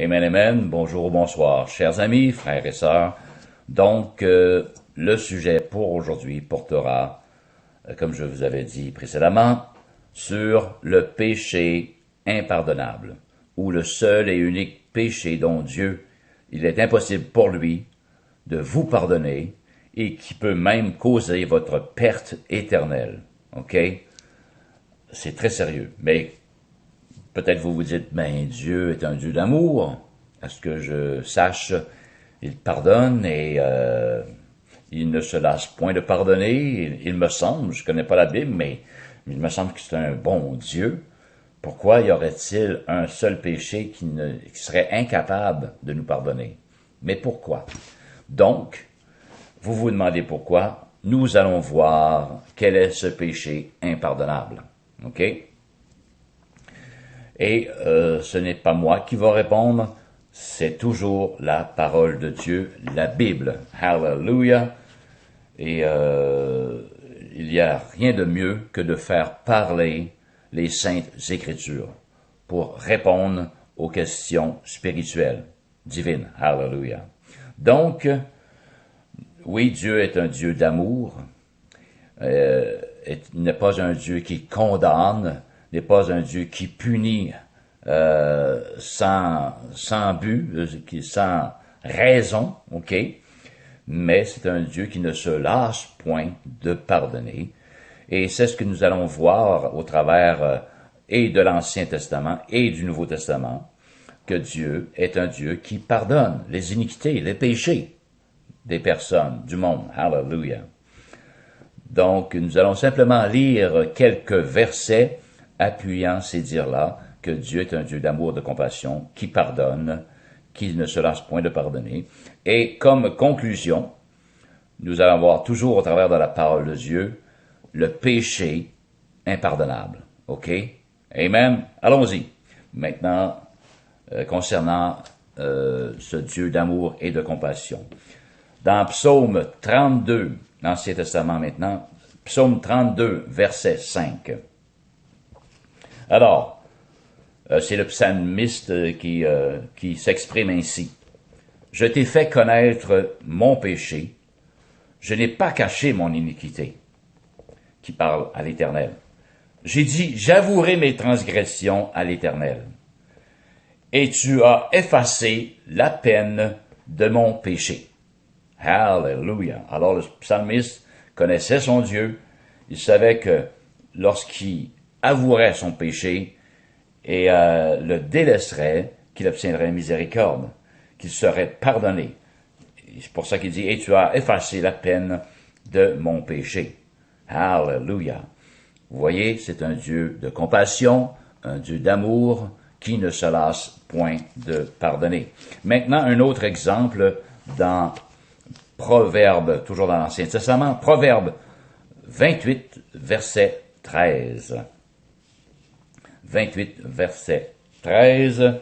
Amen, amen. Bonjour, bonsoir, chers amis, frères et sœurs. Donc, le sujet pour aujourd'hui portera, comme je vous avais dit précédemment, sur le péché impardonnable, ou le seul et unique péché dont Dieu, il est impossible pour lui de vous pardonner et qui peut même causer votre perte éternelle. OK? C'est très sérieux. Mais peut-être vous vous dites, mais Dieu est un Dieu d'amour. À ce que je sache, il pardonne et il ne se lasse point de pardonner. Il me semble, je connais pas la Bible, mais il me semble que c'est un bon Dieu. Pourquoi y aurait-il un seul péché qui serait incapable de nous pardonner? Mais pourquoi? Donc, vous vous demandez pourquoi. Nous allons voir quel est ce péché impardonnable. OK? Et ce n'est pas moi qui va répondre, c'est toujours la parole de Dieu, la Bible. Hallelujah! Et il n'y a rien de mieux que de faire parler les saintes Écritures pour répondre aux questions spirituelles, divines. Hallelujah! Donc, oui, Dieu est un Dieu d'amour. Il n'est pas un Dieu qui condamne, n'est pas un Dieu qui punit sans but, sans raison, ok? Mais c'est un Dieu qui ne se lâche point de pardonner. Et c'est ce que nous allons voir au travers et de l'Ancien Testament et du Nouveau Testament, que Dieu est un Dieu qui pardonne les iniquités, les péchés des personnes, du monde. Hallelujah! Donc, nous allons simplement lire quelques versets appuyant ces dires-là, que Dieu est un Dieu d'amour, de compassion, qui pardonne, qui ne se lasse point de pardonner. Et comme conclusion, nous allons voir toujours au travers de la parole de Dieu, le péché impardonnable. OK? Amen? Allons-y. Maintenant, concernant ce Dieu d'amour et de compassion. Dans Psaume 32, l'Ancien Testament maintenant, Psaume 32, verset 5. Alors, c'est le psalmiste qui s'exprime ainsi. « Je t'ai fait connaître mon péché, je n'ai pas caché mon iniquité. » Qui parle à l'Éternel. J'ai dit, j'avouerai mes transgressions à l'Éternel. Et tu as effacé la peine de mon péché. Hallelujah. Alors le psalmiste connaissait son Dieu. Il savait que lorsqu'il avouerait son péché et le délaisserait, qu'il obtiendrait miséricorde, qu'il serait pardonné. C'est pour ça qu'il dit, et tu as effacé la peine de mon péché. Hallelujah. Vous voyez, c'est un Dieu de compassion, un Dieu d'amour, qui ne se lasse point de pardonner. Maintenant, un autre exemple dans Proverbe, toujours dans l'Ancien Testament, Proverbe 28, verset 13. 28, verset 13,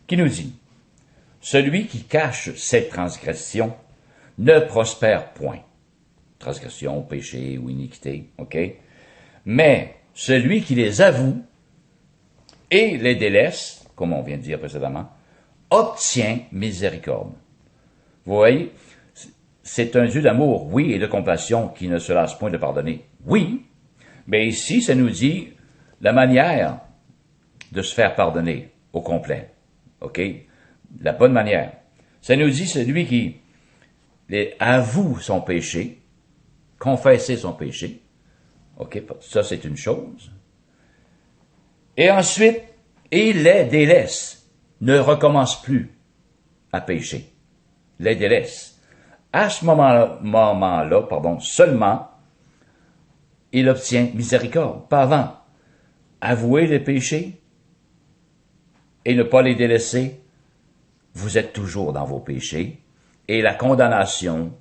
qui nous dit, « Celui qui cache ses transgressions ne prospère point. » Transgression, péché ou iniquité, ok? Mais celui qui les avoue et les délaisse, comme on vient de dire précédemment, obtient miséricorde. Vous voyez, c'est un Dieu d'amour, oui, et de compassion qui ne se lasse point de pardonner. Oui, mais ici, ça nous dit la manière de se faire pardonner au complet. OK? La bonne manière. Ça nous dit celui qui avoue son péché, confesser son péché. OK? Ça, c'est une chose. Et ensuite, il les délaisse. Ne recommence plus à pécher. Les délaisse. À ce moment-là, seulement, il obtient miséricorde. Pas avant. Avouer les péchés et ne pas les délaisser, vous êtes toujours dans vos péchés et la condamnation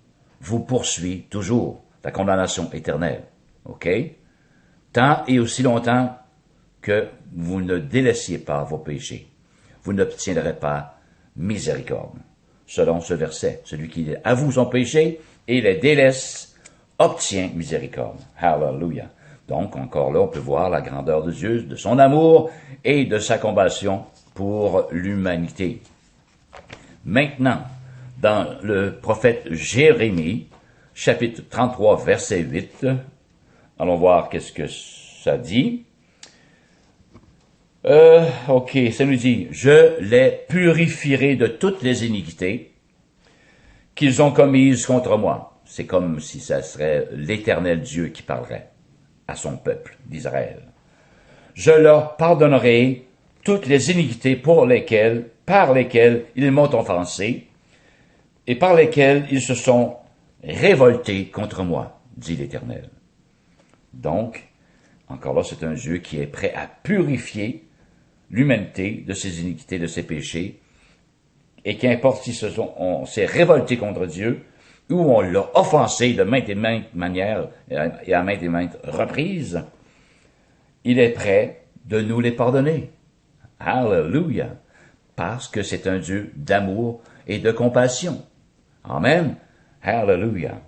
vous poursuit toujours. La condamnation éternelle. OK? Tant et aussi longtemps que vous ne délaissiez pas vos péchés, vous n'obtiendrez pas miséricorde. Selon ce verset, celui qui avoue son péché et les délaisse obtient miséricorde. Hallelujah. Donc, encore là, on peut voir la grandeur de Dieu, de son amour et de sa compassion pour l'humanité. Maintenant, dans le prophète Jérémie, chapitre 33, verset 8, allons voir qu'est-ce que ça dit. Ok, ça nous dit, « Je les purifierai de toutes les iniquités qu'ils ont commises contre moi. » C'est comme si ça serait l'Éternel Dieu qui parlerait à son peuple d'Israël. « Je leur pardonnerai toutes les iniquités par lesquelles ils m'ont offensé et par lesquelles ils se sont révoltés contre moi, dit l'Éternel. » Donc, encore là, c'est un Dieu qui est prêt à purifier l'humanité de ses iniquités, de ses péchés, et qu'importe si on s'est révolté contre Dieu, ou on l'a offensé de maintes et maintes manières et à maintes et maintes reprises, il est prêt de nous les pardonner. Hallelujah! Parce que c'est un Dieu d'amour et de compassion. Amen. Hallelujah.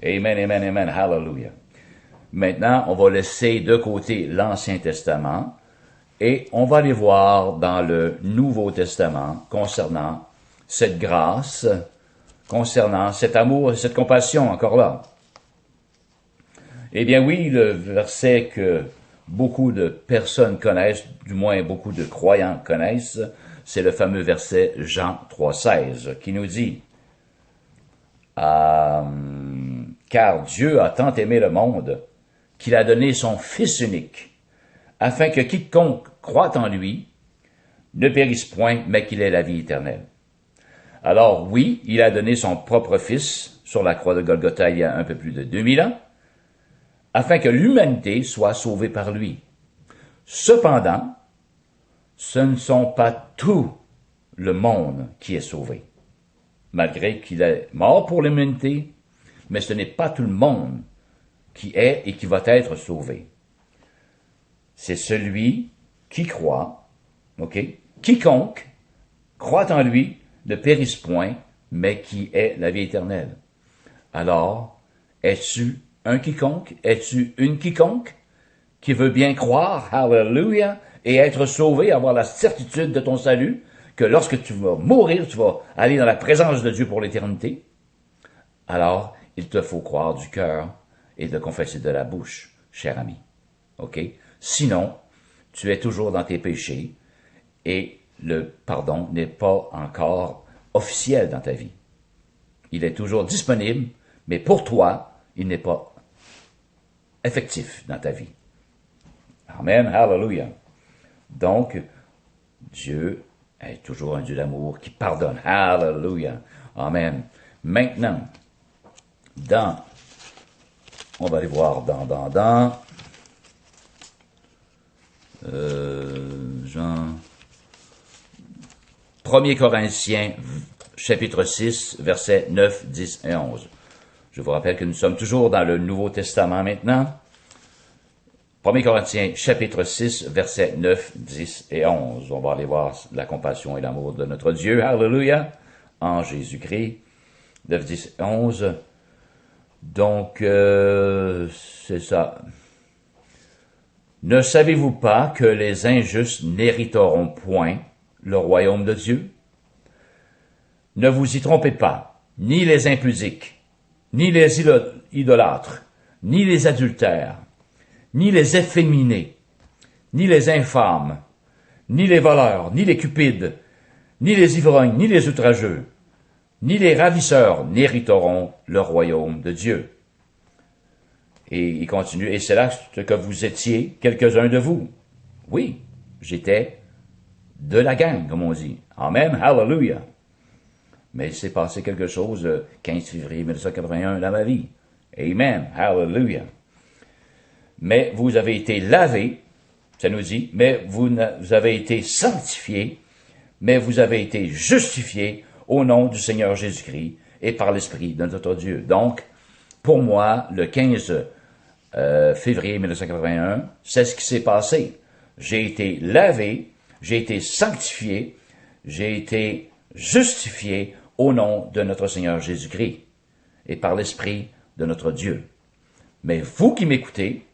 Amen, amen, amen. Hallelujah. Maintenant, on va laisser de côté l'Ancien Testament et on va aller voir dans le Nouveau Testament concernant cette grâce, concernant cet amour et cette compassion encore là. Eh bien oui, le verset que beaucoup de personnes connaissent, du moins beaucoup de croyants connaissent, c'est le fameux verset Jean 3,16 qui nous dit « Car Dieu a tant aimé le monde qu'il a donné son Fils unique, afin que quiconque croit en lui ne périsse point, mais qu'il ait la vie éternelle. » Alors oui, il a donné son propre Fils sur la croix de Golgotha il y a un peu plus de 2000 ans, afin que l'humanité soit sauvée par lui. Cependant, ce ne sont pas tout le monde qui est sauvé. Malgré qu'il est mort pour l'humanité, mais ce n'est pas tout le monde qui est et qui va être sauvé. C'est celui qui croit, ok? Quiconque croit en lui ne périsse point, mais qui est la vie éternelle. Alors, es-tu un quiconque? Es-tu une quiconque qui veut bien croire, hallelujah, et être sauvé, avoir la certitude de ton salut, que lorsque tu vas mourir, tu vas aller dans la présence de Dieu pour l'éternité? Alors, il te faut croire du cœur et de confesser de la bouche, cher ami. OK? Sinon, tu es toujours dans tes péchés et le pardon n'est pas encore officiel dans ta vie. Il est toujours disponible, mais pour toi, il n'est pas effectif dans ta vie. Amen, hallelujah. Donc, Dieu est toujours un Dieu d'amour qui pardonne. Hallelujah. Amen. Maintenant, on va aller voir Jean, 1 Corinthiens, chapitre 6, versets 9, 10 et 11. Je vous rappelle que nous sommes toujours dans le Nouveau Testament maintenant. 1 Corinthiens, chapitre 6, versets 9, 10 et 11. On va aller voir la compassion et l'amour de notre Dieu, hallelujah, en Jésus-Christ, 9, 10 et 11. Donc, c'est ça. Ne savez-vous pas que les injustes n'hériteront point le royaume de Dieu? Ne vous y trompez pas, ni les impudiques, ni les idolâtres, ni les adultères, ni les efféminés, ni les infâmes, ni les voleurs, ni les cupides, ni les ivrognes, ni les outrageux, ni les ravisseurs n'hériteront le royaume de Dieu. Et il continue, et c'est là ce que vous étiez, quelques-uns de vous. Oui, j'étais de la gang, comme on dit. Amen, hallelujah. Mais il s'est passé quelque chose le 15 février 1981 dans ma vie. Amen, hallelujah. Mais vous avez été lavés, ça nous dit, mais vous avez été sanctifiés, mais vous avez été justifiés au nom du Seigneur Jésus-Christ et par l'Esprit de notre Dieu. Donc, pour moi, le 15 février 1981, c'est ce qui s'est passé. J'ai été lavé, j'ai été sanctifié, j'ai été justifié au nom de notre Seigneur Jésus-Christ et par l'Esprit de notre Dieu. Mais vous qui m'écoutez,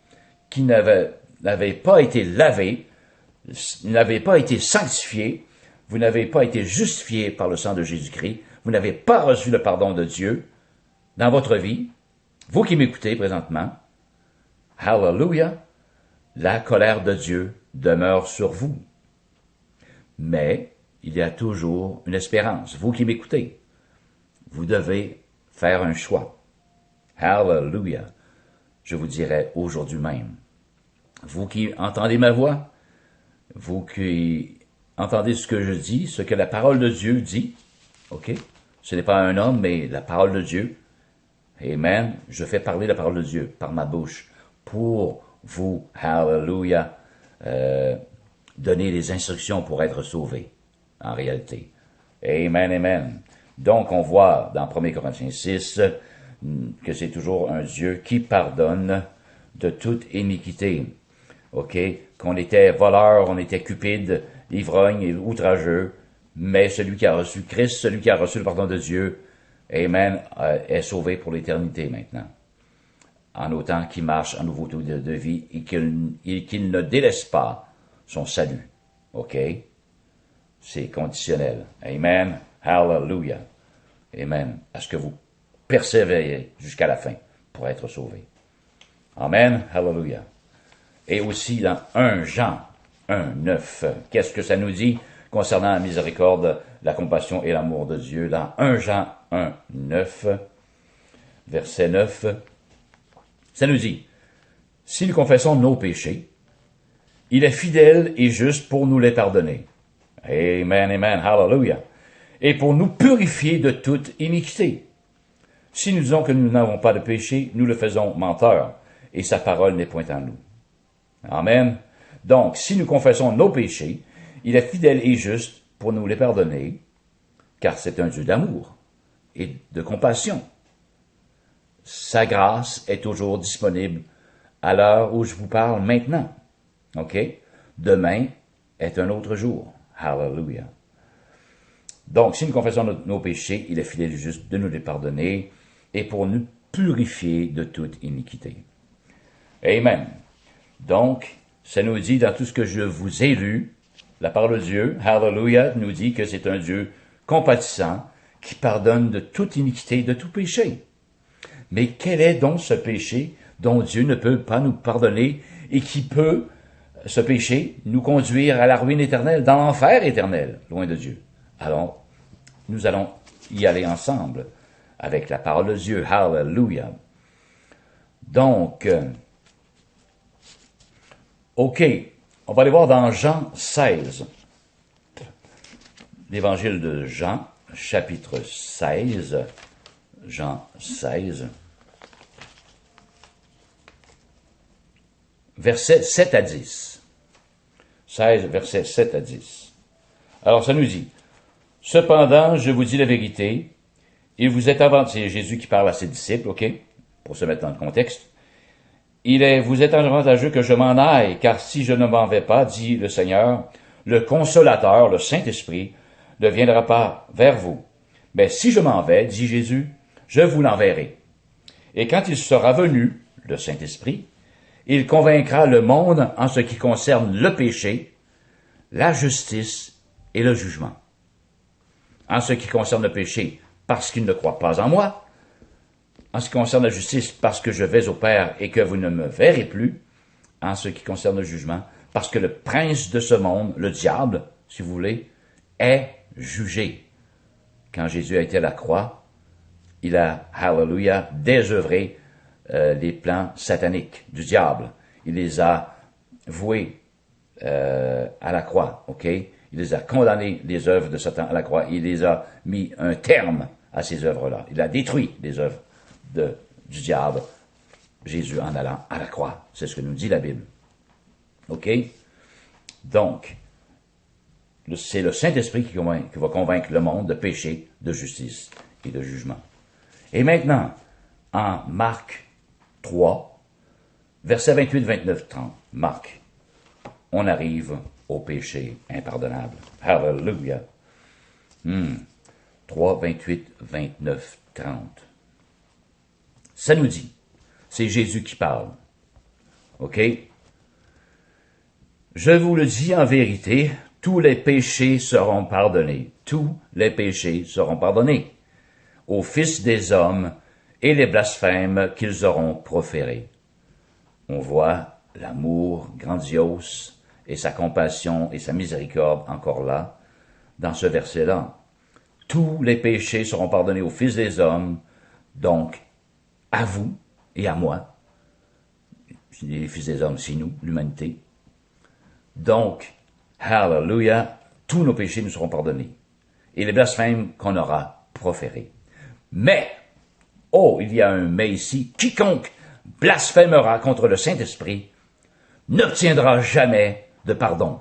qui n'avez pas été lavé, n'avez pas été sanctifié, vous n'avez pas été justifié par le sang de Jésus-Christ, vous n'avez pas reçu le pardon de Dieu dans votre vie, vous qui m'écoutez présentement, hallelujah, la colère de Dieu demeure sur vous. Mais il y a toujours une espérance. Vous qui m'écoutez, vous devez faire un choix. Hallelujah. Je vous dirai aujourd'hui même. Vous qui entendez ma voix, vous qui entendez ce que je dis, ce que la parole de Dieu dit, ok? Ce n'est pas un homme, mais la parole de Dieu. Amen. Je fais parler la parole de Dieu par ma bouche pour vous, hallelujah, donner les instructions pour être sauvé, en réalité. Amen, amen. Donc, on voit dans 1 Corinthiens 6 que c'est toujours un Dieu qui pardonne de toute iniquité. OK? Qu'on était voleur, on était cupide, ivrogne et outrageux, mais celui qui a reçu Christ, celui qui a reçu le pardon de Dieu, amen, est sauvé pour l'éternité maintenant. En autant qu'il marche en nouveauté de vie et qu'il ne délaisse pas son salut. OK? C'est conditionnel. Amen. Hallelujah. Amen. À ce que vous persévérez jusqu'à la fin pour être sauvés. Amen. Hallelujah. Et aussi dans 1 Jean 1:9, qu'est-ce que ça nous dit concernant la miséricorde, la compassion et l'amour de Dieu? Dans 1 Jean 1:9, verset 9, ça nous dit, « Si nous confessons nos péchés, il est fidèle et juste pour nous les pardonner. » Amen, amen, hallelujah. Et pour nous purifier de toute iniquité. Si nous disons que nous n'avons pas de péché, nous le faisons menteur, et sa parole n'est point en nous. Amen. Donc, si nous confessons nos péchés, il est fidèle et juste pour nous les pardonner, car c'est un Dieu d'amour et de compassion. Sa grâce est toujours disponible à l'heure où je vous parle maintenant. OK? Demain est un autre jour. Hallelujah. Donc, si nous confessons nos péchés, il est fidèle et juste de nous les pardonner et pour nous purifier de toute iniquité. Amen. Donc, ça nous dit dans tout ce que je vous ai lu, la parole de Dieu, hallelujah, nous dit que c'est un Dieu compatissant qui pardonne de toute iniquité, de tout péché. Mais quel est donc ce péché dont Dieu ne peut pas nous pardonner et qui peut, ce péché, nous conduire à la ruine éternelle, dans l'enfer éternel, loin de Dieu? Alors, nous allons y aller ensemble avec la parole de Dieu. Hallelujah. Donc, OK, on va aller voir dans Jean 16. L'évangile de Jean, chapitre 16. Jean 16. Versets 7 à 10. 16, versets 7 à 10. Alors, ça nous dit, « Cependant, je vous dis la vérité, il vous est avantageux, c'est Jésus qui parle à ses disciples, OK, pour se mettre dans le contexte, vous est avantageux que je m'en aille, car si je ne m'en vais pas, dit le Seigneur, le Consolateur, le Saint-Esprit, ne viendra pas vers vous. Mais si je m'en vais, dit Jésus, je vous l'enverrai. Et quand il sera venu, le Saint-Esprit, il convaincra le monde en ce qui concerne le péché, la justice et le jugement. En ce qui concerne le péché, parce qu'il ne croit pas en moi. En ce qui concerne la justice, parce que je vais au Père et que vous ne me verrez plus. En ce qui concerne le jugement, parce que le prince de ce monde, le diable, si vous voulez, est jugé. Quand Jésus a été à la croix, il a, hallelujah, désœuvré les plans sataniques du diable. Il les a voués à la croix, OK? Il les a condamnés, les œuvres de Satan à la croix. Il les a mis un terme à ces œuvres-là. Il a détruit les œuvres du diable, Jésus en allant à la croix. C'est ce que nous dit la Bible. OK? Donc, c'est le Saint-Esprit qui va convaincre le monde de péché, de justice et de jugement. Et maintenant, en Marc 3, versets 28, 29, 30, Marc, on arrive au péché impardonnable. Hallelujah. 3, 28, 29, 30. Ça nous dit, c'est Jésus qui parle. OK? Je vous le dis en vérité, tous les péchés seront pardonnés. Tous les péchés seront pardonnés aux fils des hommes et les blasphèmes qu'ils auront proférés. On voit l'amour grandiose et sa compassion et sa miséricorde encore là, dans ce verset-là. Tous les péchés seront pardonnés aux fils des hommes, donc à vous et à moi. Les fils des hommes, c'est nous, l'humanité. Donc, hallelujah, tous nos péchés nous seront pardonnés. Et les blasphèmes qu'on aura proférés. Mais, oh, il y a un mais ici, quiconque blasphémera contre le Saint-Esprit n'obtiendra jamais de pardon.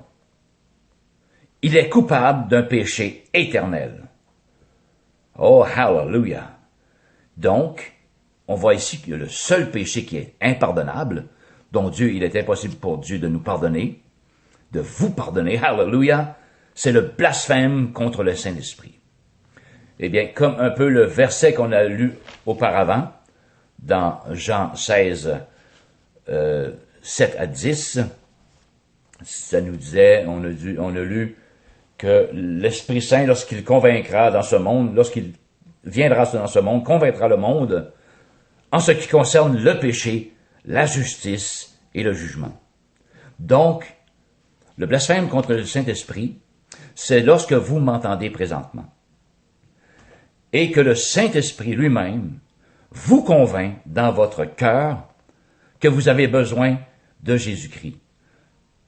Il est coupable d'un péché éternel. Oh, hallelujah! Donc, on voit ici que le seul péché qui est impardonnable, dont Dieu, il est impossible pour Dieu de nous pardonner, de vous pardonner, hallelujah, c'est le blasphème contre le Saint-Esprit. Eh bien, comme un peu le verset qu'on a lu auparavant, dans Jean 16, 7 à 10, ça nous disait, on a lu que l'Esprit Saint, lorsqu'il convaincra dans ce monde, lorsqu'il viendra dans ce monde, convaincra le monde en ce qui concerne le péché, la justice et le jugement. Donc, le blasphème contre le Saint-Esprit, c'est lorsque vous m'entendez présentement et que le Saint-Esprit lui-même vous convainc dans votre cœur que vous avez besoin de Jésus-Christ.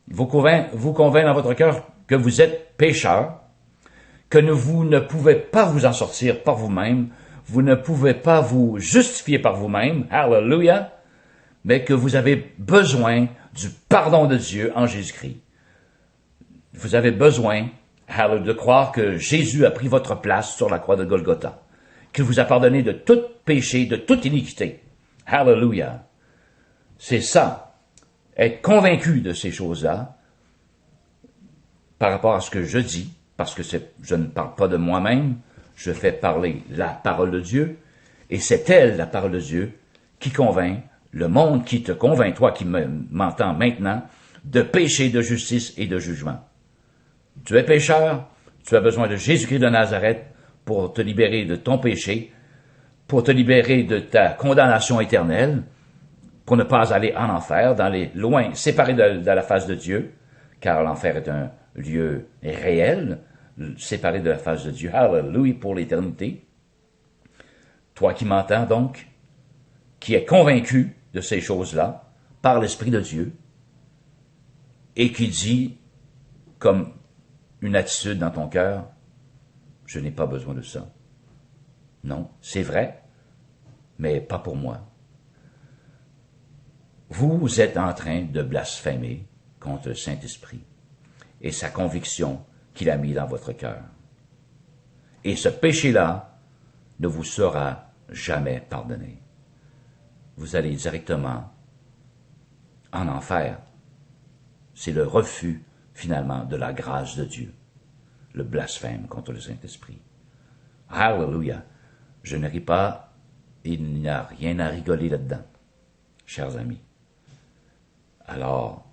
Vous convainc dans votre cœur que vous êtes pécheur, que vous ne pouvez pas vous en sortir par vous-même, vous ne pouvez pas vous justifier par vous-même, hallelujah, mais que vous avez besoin du pardon de Dieu en Jésus-Christ. Vous avez besoin, hallelujah, de croire que Jésus a pris votre place sur la croix de Golgotha, qu'il vous a pardonné de tout péché, de toute iniquité. Hallelujah. C'est ça, être convaincu de ces choses-là, par rapport à ce que je dis, parce que je ne parle pas de moi-même, je fais parler la parole de Dieu, et c'est elle, la parole de Dieu, qui convainc le monde, qui te convainc, toi qui m'entends maintenant, de péché, de justice et de jugement. Tu es pécheur, tu as besoin de Jésus-Christ de Nazareth pour te libérer de ton péché, pour te libérer de ta condamnation éternelle, pour ne pas aller en enfer, loin, séparé de la face de Dieu, car l'enfer est un lieu réel, séparé de la face de Dieu, hallelujah, pour l'éternité. Toi qui m'entends donc, qui es convaincu de ces choses-là, par l'Esprit de Dieu, et qui dit, comme une attitude dans ton cœur, je n'ai pas besoin de ça. Non, c'est vrai, mais pas pour moi. Vous êtes en train de blasphémer contre le Saint-Esprit et sa conviction qu'il a mis dans votre cœur. Et ce péché-là ne vous sera jamais pardonné. Vous allez directement en enfer. C'est le refus, finalement, de la grâce de Dieu. Le blasphème contre le Saint-Esprit. Hallelujah! Je ne ris pas, il n'y a rien à rigoler là-dedans, chers amis. Alors,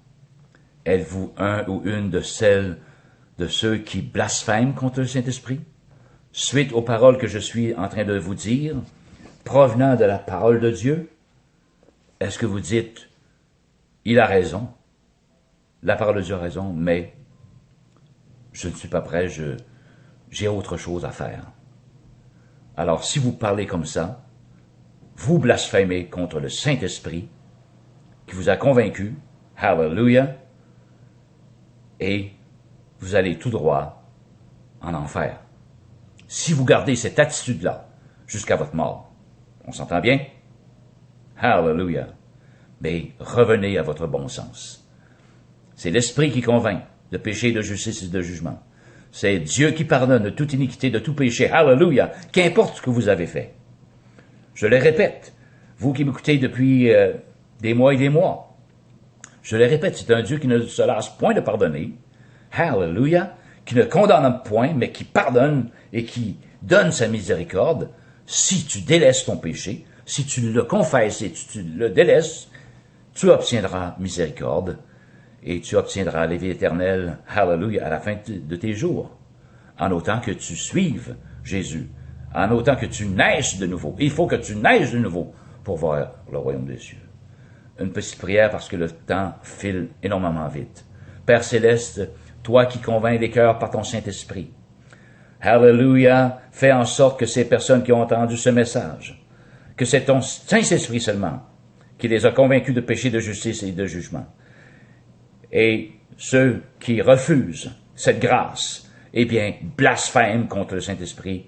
êtes-vous un ou une de ceux qui blasphèment contre le Saint-Esprit, suite aux paroles que je suis en train de vous dire, provenant de la parole de Dieu? Est-ce que vous dites, il a raison, la parole de Dieu a raison, mais je ne suis pas prêt, j'ai autre chose à faire. Alors, si vous parlez comme ça, vous blasphémez contre le Saint-Esprit qui vous a convaincu, hallelujah, et vous allez tout droit en enfer. Si vous gardez cette attitude-là jusqu'à votre mort, on s'entend bien? Hallelujah. Mais revenez à votre bon sens. C'est l'Esprit qui convainc de péché, de justice et de jugement. C'est Dieu qui pardonne de toute iniquité, de tout péché. Hallelujah! Qu'importe ce que vous avez fait. Je le répète, vous qui m'écoutez depuis des mois et des mois, je le répète, c'est un Dieu qui ne se lasse point de pardonner. Hallelujah! Qui ne condamne point, mais qui pardonne et qui donne sa miséricorde. Si tu délaisses ton péché, si tu le confesses et tu le délaisses, tu obtiendras miséricorde. et tu obtiendras la vie éternelle, hallelujah, à la fin de tes jours, en autant que tu suives Jésus, en autant que tu naisses de nouveau. Il faut que tu naisses de nouveau pour voir le royaume des cieux. Une petite prière parce que le temps file énormément vite. Père Céleste, toi qui convaincs les cœurs par ton Saint-Esprit, hallelujah, fais en sorte que ces personnes qui ont entendu ce message, que c'est ton Saint-Esprit seulement qui les a convaincus de péché, de justice et de jugement. Et ceux qui refusent cette grâce, eh bien, blasphèment contre le Saint-Esprit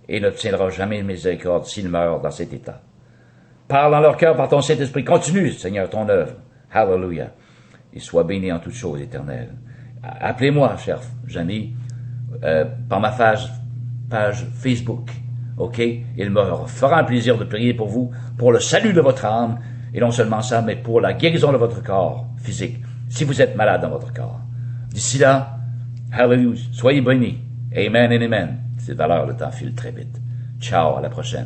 et n'obtiendra jamais miséricorde s'ils meurent dans cet état. Parle dans leur cœur par ton Saint-Esprit. Continue, Seigneur, ton œuvre. Hallelujah. Et sois béni en toutes choses, Éternel. Appelez-moi, cher Janie, par ma page Facebook. OK? Il me fera un plaisir de prier pour vous, pour le salut de votre âme, et non seulement ça, mais pour la guérison de votre corps physique, si vous êtes malade dans votre corps. D'ici là, hallelujah, soyez bénis. Amen et amen. C'est à l'heure, le temps file très vite. Ciao, à la prochaine.